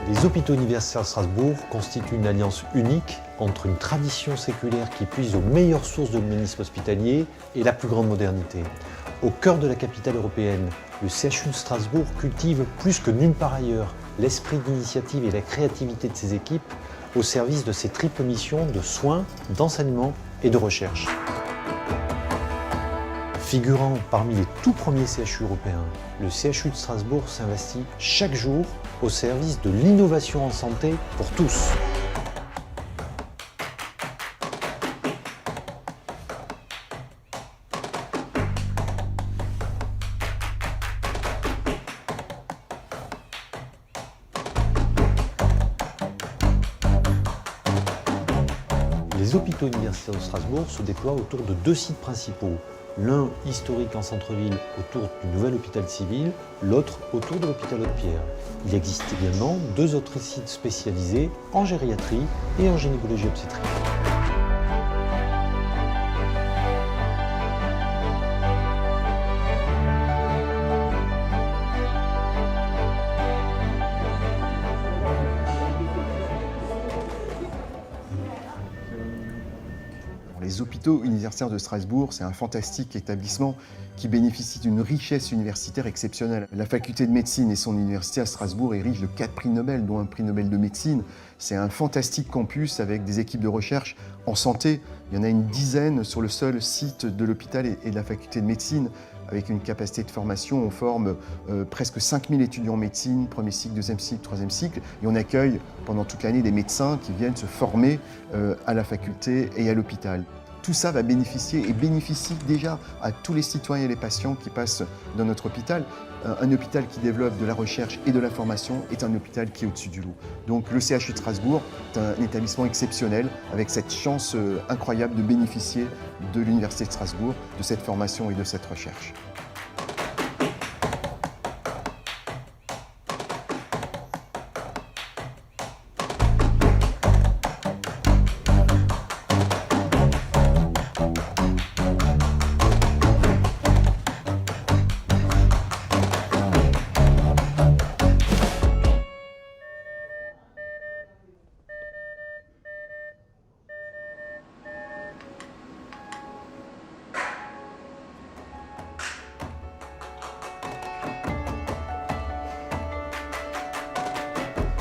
Les hôpitaux universitaires de Strasbourg constituent une alliance unique entre une tradition séculaire qui puise aux meilleures sources de l'humanisme hospitalier et la plus grande modernité. Au cœur de la capitale européenne, le CHU de Strasbourg cultive plus que nulle part ailleurs l'esprit d'initiative et la créativité de ses équipes au service de ses triples missions de soins, d'enseignement et de recherche. Figurant parmi les tout premiers CHU européens, le CHU de Strasbourg s'investit chaque jour au service de l'innovation en santé pour tous. Les hôpitaux universitaires de Strasbourg se déploient autour de deux sites principaux. L'un historique en centre-ville autour du nouvel hôpital civil, l'autre autour de l'hôpital Haute-Pierre. Il existe également deux autres sites spécialisés en gériatrie et en gynécologie obstétrique. Les hôpitaux universitaires de Strasbourg, c'est un fantastique établissement qui bénéficie d'une richesse universitaire exceptionnelle. La faculté de médecine et son université à Strasbourg est riche de 4 prix Nobel, dont un prix Nobel de médecine. C'est un fantastique campus avec des équipes de recherche en santé. Il y en a une dizaine sur le seul site de l'hôpital et de la faculté de médecine. Avec une capacité de formation, on forme presque 5000 étudiants en médecine, premier cycle, deuxième cycle, troisième cycle, et on accueille pendant toute l'année des médecins qui viennent se former à la faculté et à l'hôpital. Tout ça va bénéficier et bénéficie déjà à tous les citoyens et les patients qui passent dans notre hôpital. Un hôpital qui développe de la recherche et de la formation est un hôpital qui est au-dessus du lot. Donc le CHU de Strasbourg est un établissement exceptionnel avec cette chance incroyable de bénéficier de l'Université de Strasbourg, de cette formation et de cette recherche.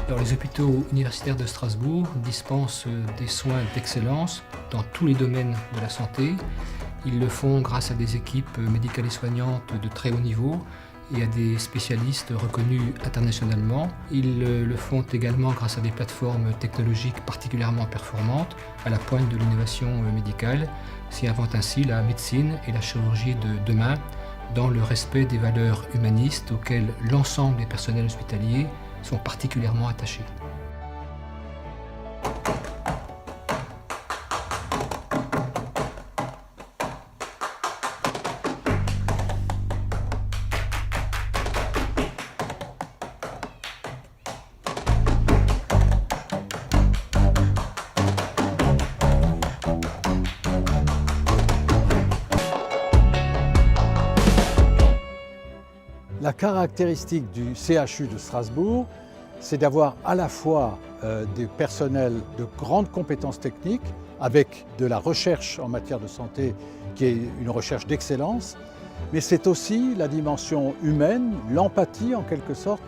Alors, les hôpitaux universitaires de Strasbourg dispensent des soins d'excellence dans tous les domaines de la santé. Ils le font grâce à des équipes médicales et soignantes de très haut niveau et à des spécialistes reconnus internationalement. Ils le font également grâce à des plateformes technologiques particulièrement performantes à la pointe de l'innovation médicale. S'y inventent ainsi la médecine et la chirurgie de demain dans le respect des valeurs humanistes auxquelles l'ensemble des personnels hospitaliers sont particulièrement attachés. La caractéristique du CHU de Strasbourg, c'est d'avoir à la fois des personnels de grandes compétences techniques, avec de la recherche en matière de santé qui est une recherche d'excellence, mais c'est aussi la dimension humaine, l'empathie en quelque sorte.